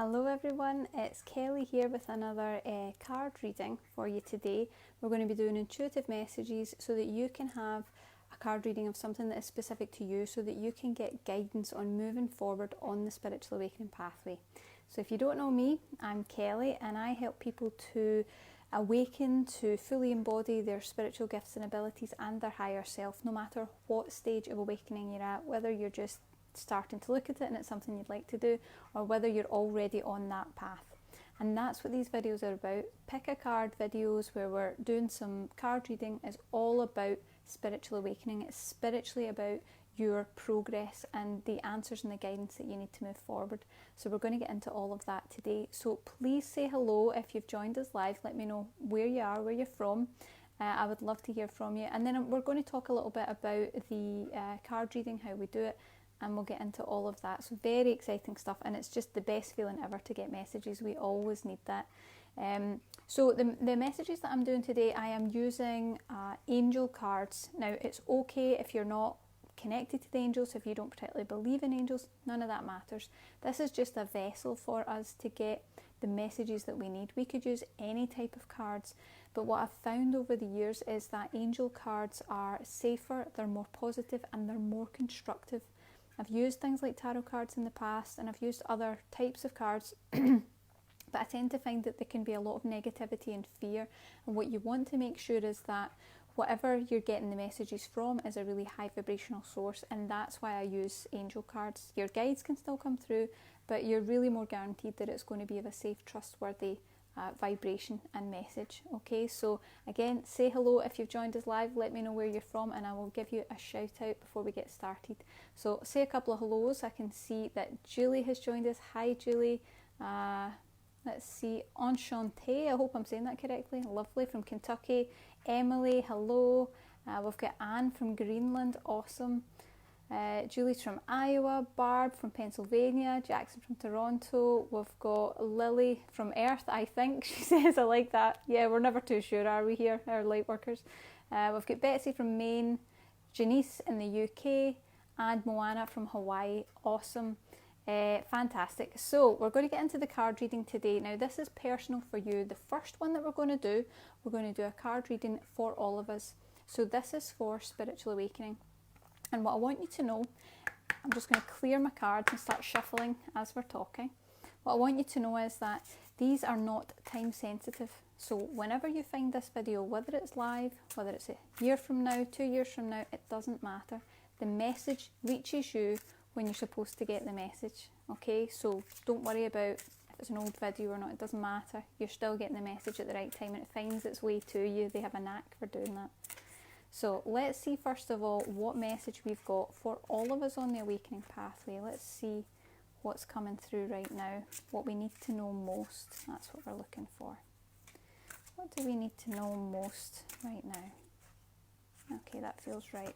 Hello everyone, it's Kelly here with another card reading for you today. We're going to be doing intuitive messages so that you can have a card reading of something that is specific to you so that you can get guidance on moving forward on the spiritual awakening pathway. So if you don't know me, I'm Kelly and I help people to awaken, to fully embody their spiritual gifts and abilities and their higher self, no matter what stage of awakening you're at, whether you're just starting to look at it and it's something you'd like to do, or whether you're already on that path. And that's what these videos are about. Pick a card videos where we're doing some card reading is all about spiritual awakening. It's spiritually about your progress and the answers and the guidance that you need to move forward. So we're going to get into all of that today. So please say hello if you've joined us live. Let me know where you are, where you're from. I would love to hear from you. And then we're going to talk a little bit about the card reading, how we do it, and we'll get into all of that. So very exciting stuff, and it's just the best feeling ever to get messages. We always need that. So the messages that I'm doing today, I am using angel cards. Now it's okay if you're not connected to the angels, if you don't particularly believe in angels, none of that matters. This is just a vessel for us to get the messages that we need. We could use any type of cards, but what I've found over the years is that angel cards are safer, they're more positive, and they're more constructive. I've used things like tarot cards in the past and I've used other types of cards, but I tend to find that there can be a lot of negativity and fear, and what you want to make sure is that whatever you're getting the messages from is a really high vibrational source, and that's why I use angel cards. Your guides can still come through, but you're really more guaranteed that it's going to be of a safe, trustworthy vibration and message. Okay, so again, say hello if you've joined us live. Let me know where you're from and I will give you a shout out before we get started. So say a couple of hellos. I can see that Julie has joined us. Hi Julie. Let's see, Enchantée, I hope I'm saying that correctly, lovely, from Kentucky. Emily, hello. We've got Anne from Greenland, awesome. Julie's from Iowa, Barb from Pennsylvania, Jackson from Toronto. We've got Lily from Earth, I think she says. I like that. Yeah, we're never too sure, are we here, our light workers? We've got Betsy from Maine, Janice in the UK, and Moana from Hawaii. Awesome. Fantastic. So we're going to get into the card reading today. Now this is personal for you. The first one that we're going to do a card reading for all of us. So this is for spiritual awakening. And what I want you to know, I'm just going to clear my cards and start shuffling as we're talking. What I want you to know is that these are not time sensitive. So whenever you find this video, whether it's live, whether it's a year from now, 2 years from now, it doesn't matter. The message reaches you when you're supposed to get the message. Okay, so don't worry about if it's an old video or not, it doesn't matter. You're still getting the message at the right time and it finds its way to you. They have a knack for doing that. So let's see first of all what message we've got for all of us on the awakening pathway. Let's see what's coming through right now, what we need to know most. That's what we're looking for. What do we need to know most right now? Okay, that feels right.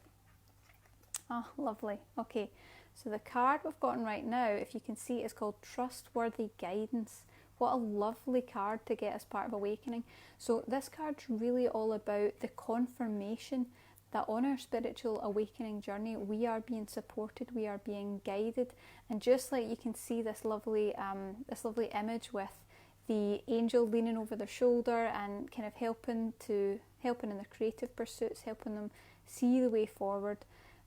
Oh, lovely. Okay, so the card we've gotten right now, if you can see, is called Trustworthy Guidance. What a lovely card to get as part of awakening. So this card's really all about the confirmation that on our spiritual awakening journey, we are being supported, we are being guided. And just like you can see this lovely image with the angel leaning over their shoulder and kind of helping in their creative pursuits, helping them see the way forward.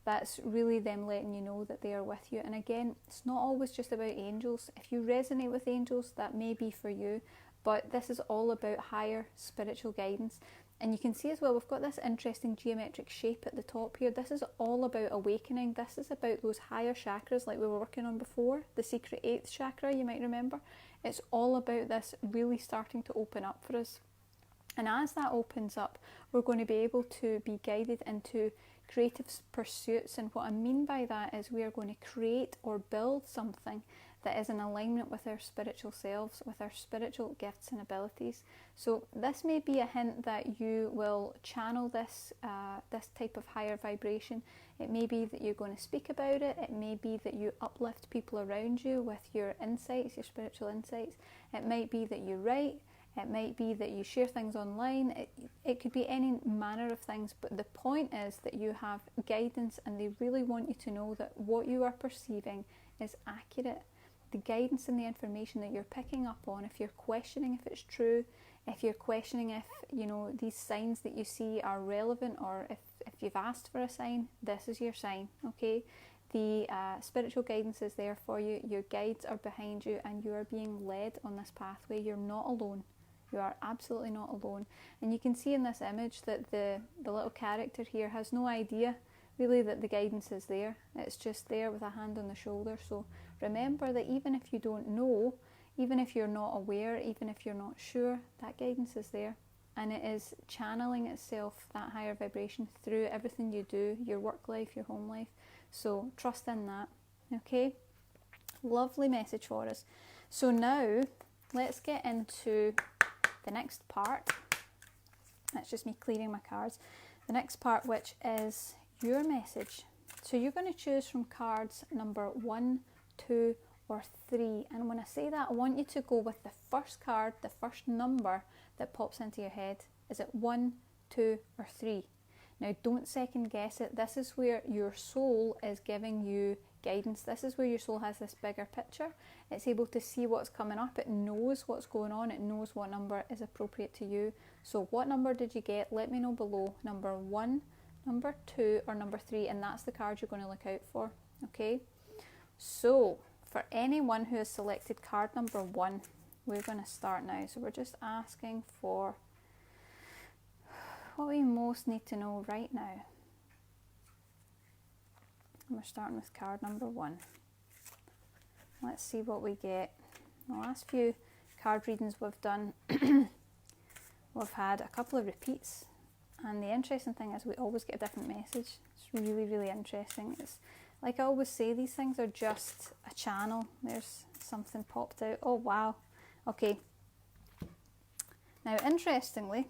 That's really them letting you know that they are with you. And again, it's not always just about angels. If you resonate with angels, that may be for you. But this is all about higher spiritual guidance. And you can see as well, we've got this interesting geometric shape at the top here. This is all about awakening. This is about those higher chakras like we were working on before. The secret 8th chakra, you might remember. It's all about this really starting to open up for us. And as that opens up, we're going to be able to be guided into creative pursuits. And what I mean by that is we are going to create or build something that is in alignment with our spiritual selves, with our spiritual gifts and abilities. So this may be a hint that you will channel this type of higher vibration. It may be that you're going to speak about it. It may be that you uplift people around you with your insights, your spiritual insights. It might be that you write. It might be that you share things online. It could be any manner of things, but the point is that you have guidance and they really want you to know that what you are perceiving is accurate. the guidance and the information that you're picking up on, if you're questioning if it's true, if you're questioning if, you know, these signs that you see are relevant, or if you've asked for a sign, this is your sign, okay? The spiritual guidance is there for you. Your guides are behind you, and you are being led on this pathway. You're not alone. You are absolutely not alone. And you can see in this image that the little character here has no idea really that the guidance is there. It's just there with a hand on the shoulder. So remember that even if you don't know, even if you're not aware, even if you're not sure, that guidance is there. And it is channeling itself, that higher vibration, through everything you do, your work life, your home life. So trust in that, okay? Lovely message for us. So now let's get into the next part. That's just me clearing my cards. The next part, which is your message. So you're going to choose from cards number 1, 2, or 3. And when I say that, I want you to go with the first card, the first number that pops into your head. Is it 1, 2, or 3? Now don't second guess it. This is where your soul is giving you guidance. This is where your soul has this bigger picture. It's able to see what's coming up. It knows what's going on. It knows what number is appropriate to you. So what number did you get? Let me know below. Number 1, number 2, or number 3, and that's the card you're going to look out for, okay? So for anyone who has selected card number 1, we're going to start now. So we're just asking for what we most need to know right now. And we're starting with card number 1. Let's see what we get. The last few card readings we've done, we've had a couple of repeats. And the interesting thing is we always get a different message. It's really, really interesting. It's like I always say, these things are just a channel. There's something popped out. Oh, wow. Okay. Now, interestingly,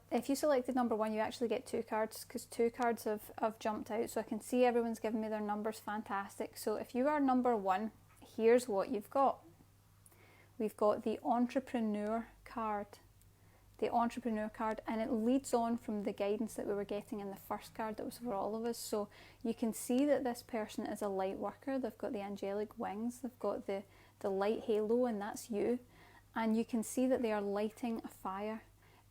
if you selected number 1, you actually get 2 cards, because 2 cards have jumped out. So I can see everyone's given me their numbers. Fantastic. So if you are number 1, here's what you've got. We've got the entrepreneur card. The entrepreneur card, and it leads on from the guidance that we were getting in the first card that was for all of us. So you can see that this person is a light worker. They've got the angelic wings, they've got the light halo, and that's you. And you can see that they are lighting a fire.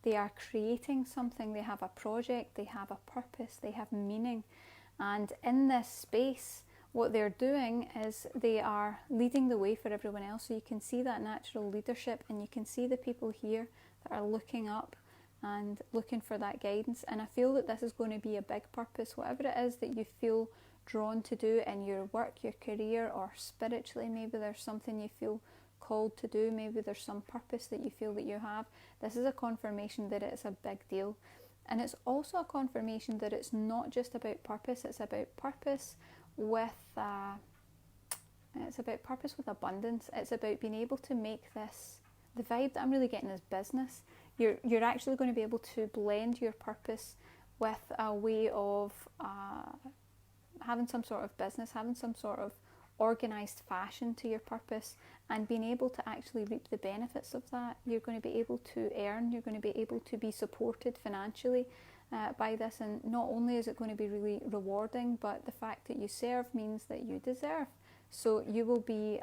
They are creating something. They have a project, they have a purpose, they have meaning. And in this space, what they're doing is they are leading the way for everyone else. So you can see that natural leadership, and you can see the people here that are looking up and looking for that guidance. And I feel that this is going to be a big purpose, whatever it is that you feel drawn to do in your work, your career, or spiritually. Maybe there's something you feel called to do. Maybe there's some purpose that you feel that you have. This is a confirmation that it's a big deal. And it's also a confirmation that it's not just about purpose. It's about purpose with abundance. It's about being able to make this. The vibe that I'm really getting is business. You're actually going to be able to blend your purpose with a way of having some sort of business, having some sort of organised fashion to your purpose, and being able to actually reap the benefits of that. You're going to be able to earn, you're going to be able to be supported financially by this, and not only is it going to be really rewarding, but the fact that you serve means that you deserve. So you will be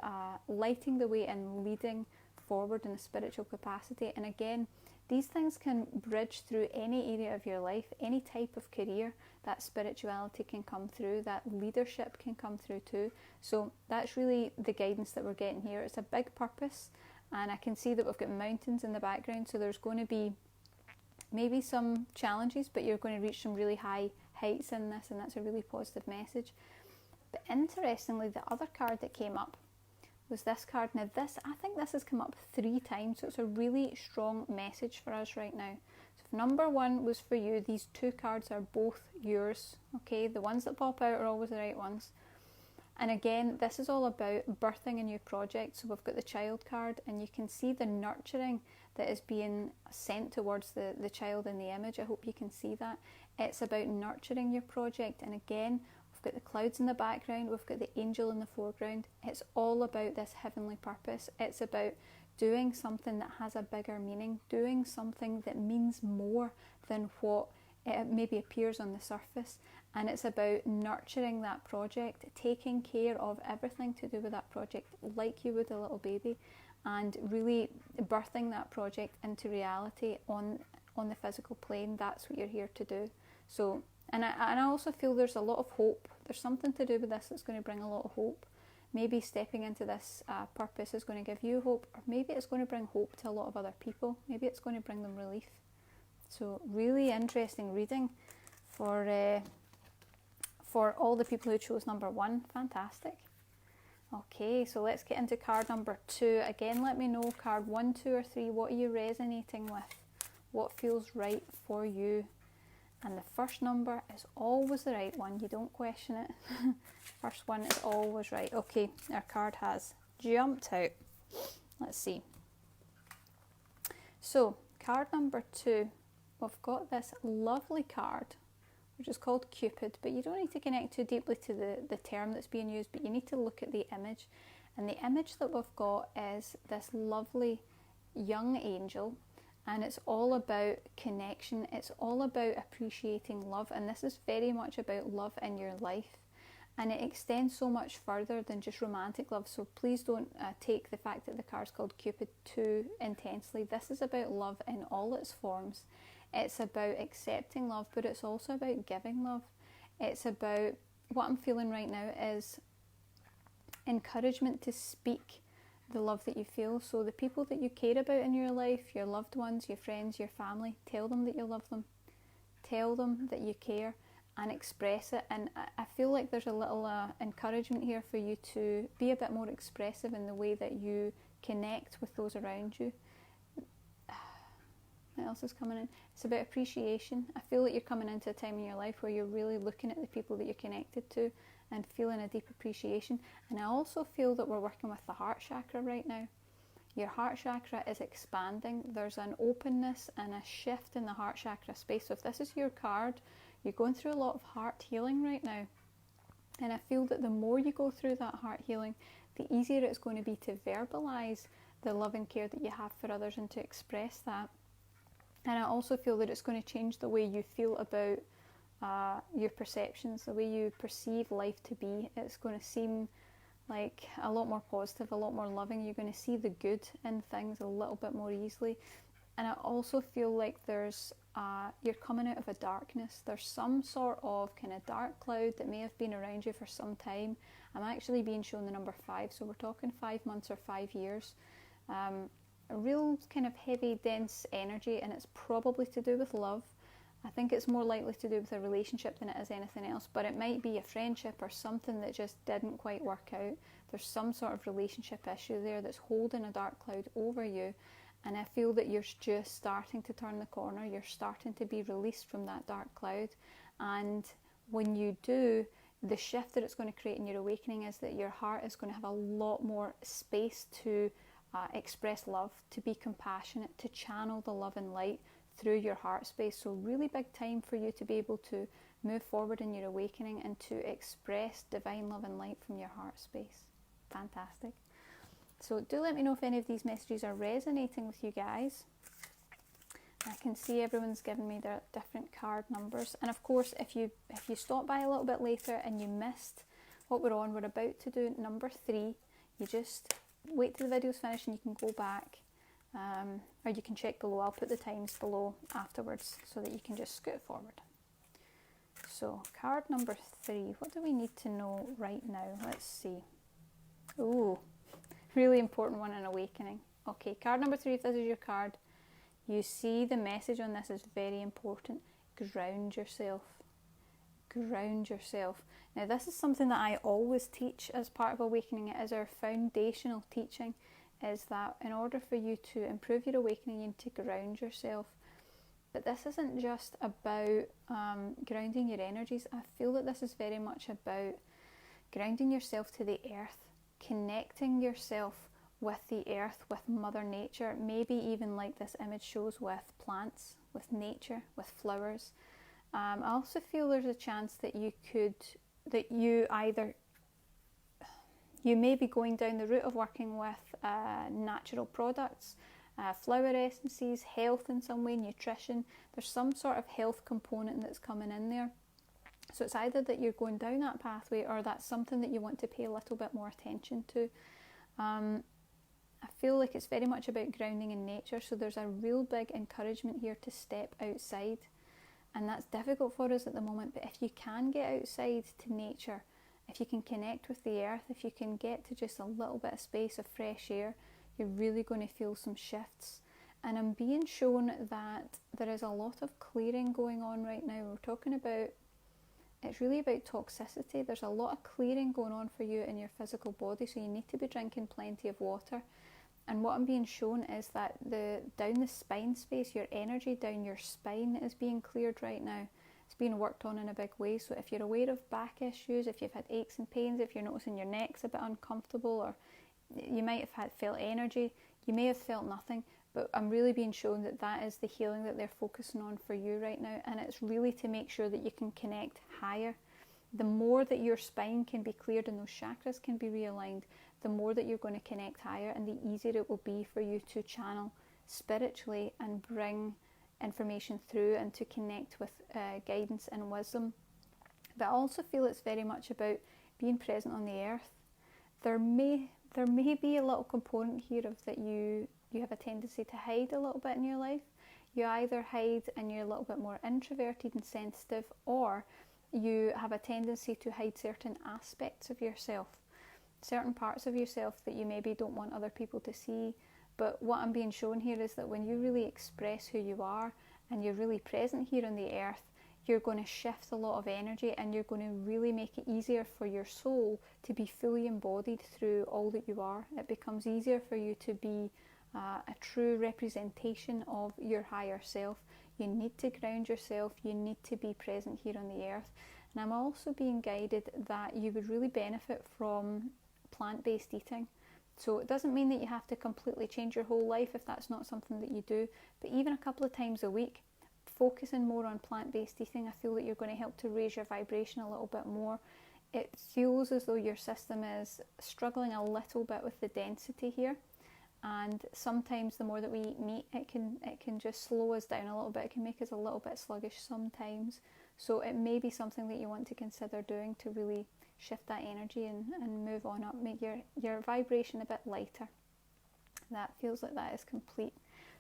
lighting the way and leading forward in a spiritual capacity. And again, these things can bridge through any area of your life, any type of career. That spirituality can come through, that leadership can come through too. So that's really the guidance that we're getting here. It's a big purpose, and I can see that we've got mountains in the background, so there's going to be maybe some challenges, but you're going to reach some really high heights in this, and that's a really positive message. But interestingly, the other card that came up was this card. Now I think this has come up 3 times, so it's a really strong message for us right now. So if number 1 was for you, these 2 cards are both yours, okay? The ones that pop out are always the right ones. And again, this is all about birthing a new project. So we've got the child card, and you can see the nurturing that is being sent towards the child in the image. I hope you can see that. It's about nurturing your project. And again, we've got the clouds in the background, we've got the angel in the foreground. It's all about this heavenly purpose. It's about doing something that has a bigger meaning, doing something that means more than what it maybe appears on the surface, and it's about nurturing that project, taking care of everything to do with that project like you would a little baby, and really birthing that project into reality on the physical plane. That's what you're here to do. So, and I also feel there's a lot of hope. There's something to do with this that's going to bring a lot of hope. Maybe stepping into this purpose is going to give you hope, or maybe it's going to bring hope to a lot of other people. Maybe it's going to bring them relief. So really interesting reading for all the people who chose number 1. Fantastic. Okay, so let's get into card number 2. Again, let me know, card 1, 2 or 3, what are you resonating with? What feels right for you? And the first number is always the right one. You don't question it. First one is always right. Okay, our card has jumped out. Let's see. So, card number 2. We've got this lovely card, which is called Cupid, but you don't need to connect too deeply to the term that's being used, but you need to look at the image. And the image that we've got is this lovely young angel, and it's all about connection. It's all about appreciating love, and this is very much about love in your life. And it extends so much further than just romantic love, so please don't take the fact that the card's called Cupid too intensely. This is about love in all its forms. It's about accepting love, but it's also about giving love. It's about, what I'm feeling right now is encouragement to speak the love that you feel. So the people that you care about in your life, your loved ones, your friends, your family, tell them that you love them. Tell them that you care and express it. And I feel like there's a little encouragement here for you to be a bit more expressive in the way that you connect with those around you. What else is coming in? It's about appreciation. I feel like you're coming into a time in your life where you're really looking at the people that you're connected to and feeling a deep appreciation. And I also feel that we're working with the heart chakra right now. Your heart chakra is expanding. There's an openness and a shift in the heart chakra space. So if this is your card, you're going through a lot of heart healing right now. And I feel that the more you go through that heart healing, the easier it's going to be to verbalise the love and care that you have for others and to express that. And I also feel that it's going to change the way you feel about your perceptions, the way you perceive life to be. It's going to seem like a lot more positive, a lot more loving. You're going to see the good in things a little bit more easily. And I also feel like there's you're coming out of a darkness. There's some sort of kind of dark cloud that may have been around you for some time. I'm actually being shown the number 5, so we're talking 5 months or 5 years. A real kind of heavy, dense energy, and it's probably to do with love. I think it's more likely to do with a relationship than it is anything else, but it might be a friendship or something that just didn't quite work out. There's some sort of relationship issue there that's holding a dark cloud over you, and I feel that you're just starting to turn the corner. You're starting to be released from that dark cloud, and when you do, the shift that it's going to create in your awakening is that your heart is going to have a lot more space to express love, to be compassionate, to channel the love and light through your heart space. So really big time for you to be able to move forward in your awakening and to express divine love and light from your heart space. Fantastic. So do let me know if any of these messages are resonating with you guys. I can see everyone's given me their different card numbers, and of course if you stop by a little bit later and you missed what we're on, we're about to do number 3. You just wait till the video's finished and you can go back, or you can check below. I'll put the times below afterwards so that you can just scoot forward. So card number 3, what do we need to know right now? Let's see. Ooh, really important one in awakening. Okay, card number 3, if this is your card, you see the message on this is very important. Ground yourself. Ground yourself. Now this is something that I always teach as part of awakening. It is our foundational teaching, is that in order for you to improve your awakening, you need to ground yourself. But this isn't just about grounding your energies. I feel that this is very much about grounding yourself to the earth, connecting yourself with the earth, with Mother Nature, maybe even like this image shows with plants, with nature, with flowers. I also feel there's a chance that you may be going down the route of working with natural products, flower essences, health in some way, nutrition. There's some sort of health component that's coming in there. So it's either that you're going down that pathway or that's something that you want to pay a little bit more attention to. I feel like it's very much about grounding in nature, so there's a real big encouragement here to step outside, and that's difficult for us at the moment, but if you can get outside to nature, if you can connect with the earth, if you can get to just a little bit of space of fresh air, you're really going to feel some shifts. And I'm being shown that there is a lot of clearing going on right now. We're talking about, it's really about toxicity. There's a lot of clearing going on for you in your physical body, so you need to be drinking plenty of water. And what I'm being shown is that down the spine space, your energy down your spine is being cleared right now. It's being worked on in a big way. So if you're aware of back issues, if you've had aches and pains, if you're noticing your neck's a bit uncomfortable, or you might have felt energy, you may have felt nothing, but I'm really being shown that that is the healing that they're focusing on for you right now. And it's really to make sure that you can connect higher. The more that your spine can be cleared and those chakras can be realigned, the more that you're going to connect higher, and the easier it will be for you to channel spiritually and bring information through and to connect with guidance and wisdom. But I also feel it's very much about being present on the earth. There may be a little component here of that you have a tendency to hide a little bit in your life. You either hide and you're a little bit more introverted and sensitive, or you have a tendency to hide certain aspects of yourself, certain parts of yourself that you maybe don't want other people to see. But what I'm being shown here is that when you really express who you are and you're really present here on the earth, you're going to shift a lot of energy, and you're going to really make it easier for your soul to be fully embodied through all that you are. It becomes easier for you to be a true representation of your higher self. You need to ground yourself, you need to be present here on the earth. And I'm also being guided that you would really benefit from plant-based eating. So it doesn't mean that you have to completely change your whole life if that's not something that you do, but even a couple of times a week, focusing more on plant-based eating, I feel that you're going to help to raise your vibration a little bit more. It feels as though your system is struggling a little bit with the density here, and sometimes the more that we eat meat, it can just slow us down a little bit. It can make us a little bit sluggish sometimes. So it may be something that you want to consider doing to really shift that energy and move on up, make your vibration a bit lighter. That feels like that is complete.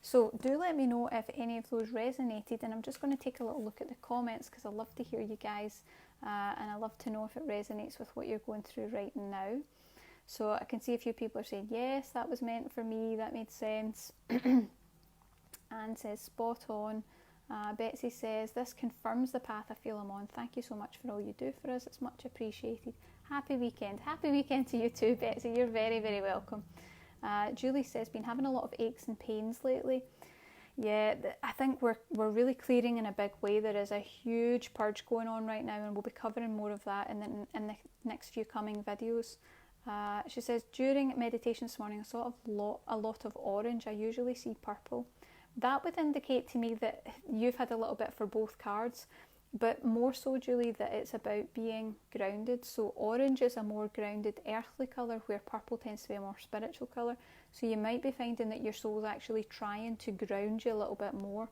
So do let me know if any of those resonated, and I'm just going to take a little look at the comments because I love to hear you guys, and I love to know if it resonates with what you're going through right now. So I can see a few people are saying, yes, that was meant for me, that made sense. Anne says, spot on. Betsy says, this confirms the path I feel I'm on. Thank you so much for all you do for us. It's much appreciated. Happy weekend. Happy weekend to you too, Betsy. You're very, very welcome. Julie says, been having a lot of aches and pains lately. Yeah, I think we're really clearing in a big way. There is a huge purge going on right now, and we'll be covering more of that in the next few coming videos. She says, during meditation this morning, I saw a lot of orange. I usually see purple. That would indicate to me that you've had a little bit for both cards, but more so, Julie, that it's about being grounded. So orange is a more grounded, earthly colour, where purple tends to be a more spiritual colour. So you might be finding that your soul's actually trying to ground you a little bit more.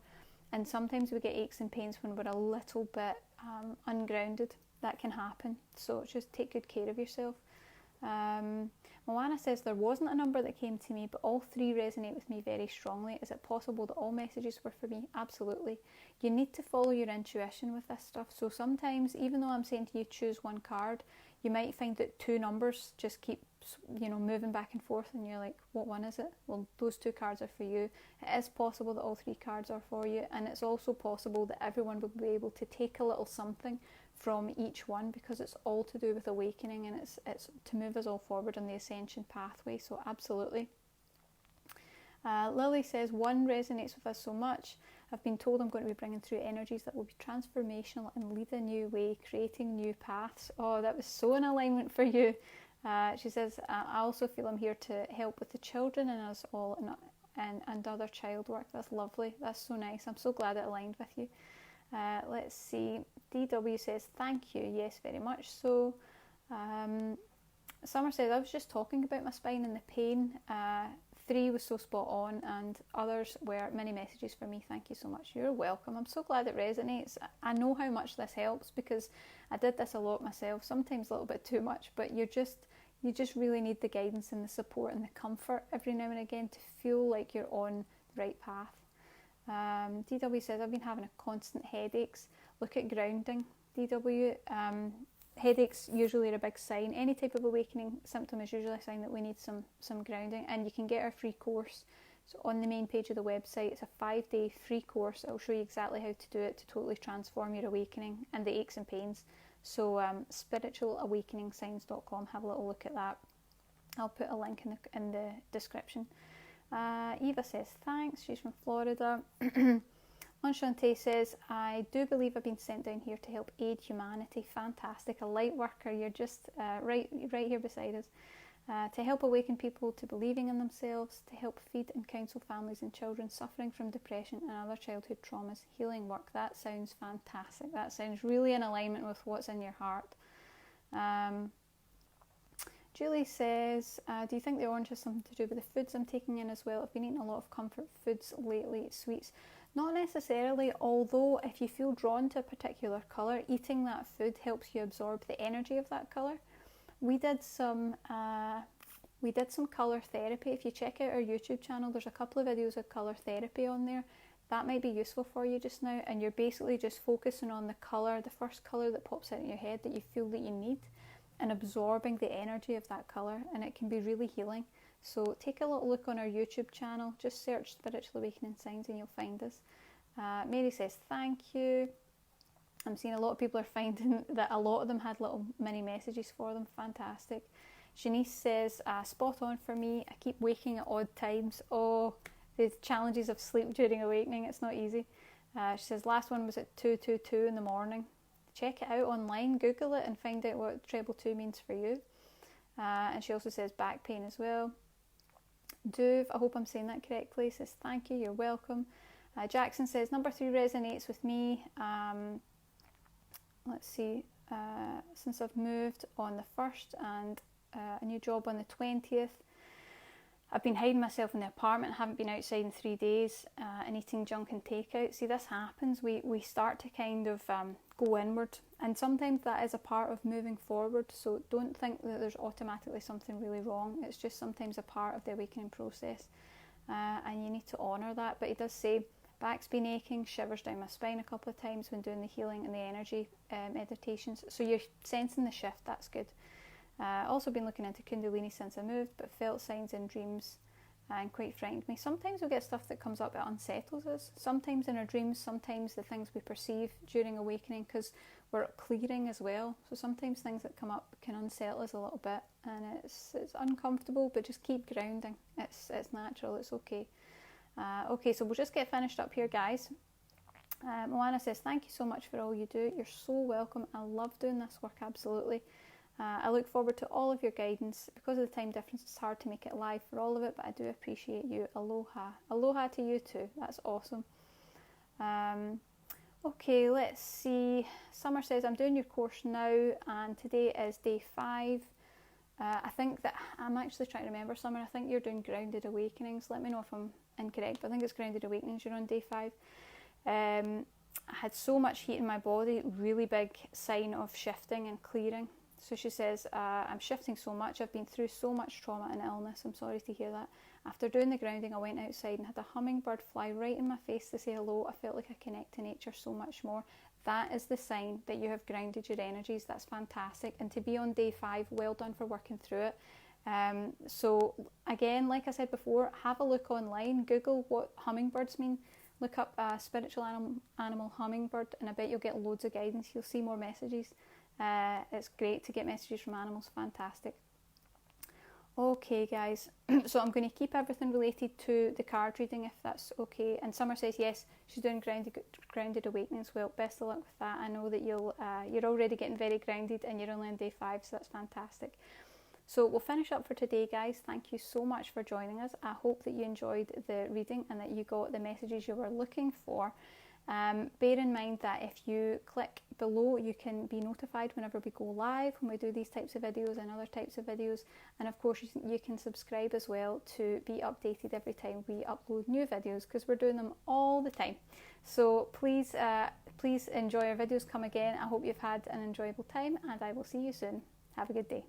And sometimes we get aches and pains when we're a little bit ungrounded. That can happen. So just take good care of yourself. Moana says, there wasn't a number that came to me, but all three resonate with me very strongly. Is it possible that all messages were for me? Absolutely. You need to follow your intuition with this stuff. So sometimes, even though I'm saying to you choose one card, you might find that two numbers just keep moving back and forth, and you're like, what one is it? Well, those two cards are for you. It is possible that all three cards are for you, and it's also possible that everyone will be able to take a little something from each one, because it's all to do with awakening, and it's to move us all forward on the ascension pathway. So absolutely. Lily says, one resonates with us so much. I've been told I'm going to be bringing through energies that will be transformational and lead a new way, creating new paths. Oh, that was so in alignment for you. She says, I also feel I'm here to help with the children and us all, and other child work. That's lovely. That's so nice. I'm so glad it aligned with you. Let's see. DW says, thank you. Yes, very much so. Summer says, I was just talking about my spine and the pain. 3 was so spot on, and others were mini messages for me. Thank you so much. You're welcome. I'm so glad it resonates. I know how much this helps because I did this a lot myself, sometimes a little bit too much, but you just really need the guidance and the support and the comfort every now and again to feel like you're on the right path. DW says, I've been having a constant headaches. Look at grounding. DW, headaches usually are a big sign. Any type of awakening symptom is usually a sign that we need some grounding, and you can get our free course. So on the main page of the website, it's a 5-day free course. It'll show you exactly how to do it to totally transform your awakening and the aches and pains. So spiritualawakeningsigns.com, have a little look at that. I'll put a link in the description. Eva says thanks, she's from Florida. Enchante says, I do believe I've been sent down here to help aid humanity. Fantastic, a light worker. You're just right here beside us. To help awaken people to believing in themselves, to help feed and counsel families and children suffering from depression and other childhood traumas. Healing work. That sounds fantastic. That sounds really in alignment with what's in your heart. Julie says, do you think the orange has something to do with the foods I'm taking in as well? I've been eating a lot of comfort foods lately, sweets. Not necessarily, although if you feel drawn to a particular colour, eating that food helps you absorb the energy of that colour. We did some colour therapy. If you check out our YouTube channel, there's a couple of videos of colour therapy on there. That might be useful for you just now, and you're basically just focusing on the colour, the first colour that pops out in your head that you feel that you need, and absorbing the energy of that colour, and it can be really healing. So take a little look on our YouTube channel, just search Spiritual Awakening Signs and you'll find us. Mary says thank you. I'm seeing a lot of people are finding that a lot of them had little mini messages for them. Fantastic. Shanice says, spot on for me. I keep waking at odd times. Oh, the challenges of sleep during awakening, it's not easy. She says, last one was at 2:22 in the morning. Check it out online, Google it and find out what treble 2 means for you. And she also says back pain as well. Duve, I hope I'm saying that correctly, says thank you, you're welcome. Jackson says number 3 resonates with me. Let's see, since I've moved on the 1st and a new job on the 20th, I've been hiding myself in the apartment, haven't been outside in 3 days, and eating junk and takeout. See, this happens, we start to kind of go inward, and sometimes that is a part of moving forward, so don't think that there's automatically something really wrong. It's just sometimes a part of the awakening process, and you need to honour that. But he does say, back's been aching, shivers down my spine a couple of times when doing the healing and the energy meditations, so you're sensing the shift, that's good. Also been looking into Kundalini since I moved, but felt signs in dreams and quite frightened me. Sometimes we get stuff that comes up that unsettles us. Sometimes in our dreams, sometimes the things we perceive during awakening, because we're clearing as well. So sometimes things that come up can unsettle us a little bit, and it's uncomfortable, but just keep grounding. It's natural, it's okay. Okay, so we'll just get finished up here, guys. Moana says, thank you so much for all you do. You're so welcome. I love doing this work, absolutely. I look forward to all of your guidance. Because of the time difference, it's hard to make it live for all of it, but I do appreciate you. Aloha. Aloha to you too. That's awesome. Okay, let's see. Summer says, I'm doing your course now, and today is day 5. I think that, I'm actually trying to remember, Summer, I think you're doing Grounded Awakenings. Let me know if I'm incorrect, but I think it's Grounded Awakenings you're on day 5. I had so much heat in my body, really big sign of shifting and clearing. So she says, I'm shifting so much. I've been through so much trauma and illness. I'm sorry to hear that. After doing the grounding, I went outside and had a hummingbird fly right in my face to say hello. I felt like I connect to nature so much more. That is the sign that you have grounded your energies. That's fantastic. And to be on day 5, well done for working through it. So again, like I said before, have a look online. Google what hummingbirds mean. Look up spiritual animal hummingbird, and I bet you'll get loads of guidance. You'll see more messages. It's great to get messages from animals, fantastic. Okay guys, so I'm going to keep everything related to the card reading if that's okay. And Summer says yes, she's doing grounded awakenings. Well, best of luck with that. I know that you're already getting very grounded and you're only on day 5, so that's fantastic. So we'll finish up for today, guys. Thank you so much for joining us. I hope that you enjoyed the reading and that you got the messages you were looking for. Bear in mind that if you click below, you can be notified whenever we go live, when we do these types of videos and other types of videos. And of course, you can subscribe as well to be updated every time we upload new videos, because we're doing them all the time. So please enjoy our videos. Come again. I hope you've had an enjoyable time, and I will see you soon. Have a good day.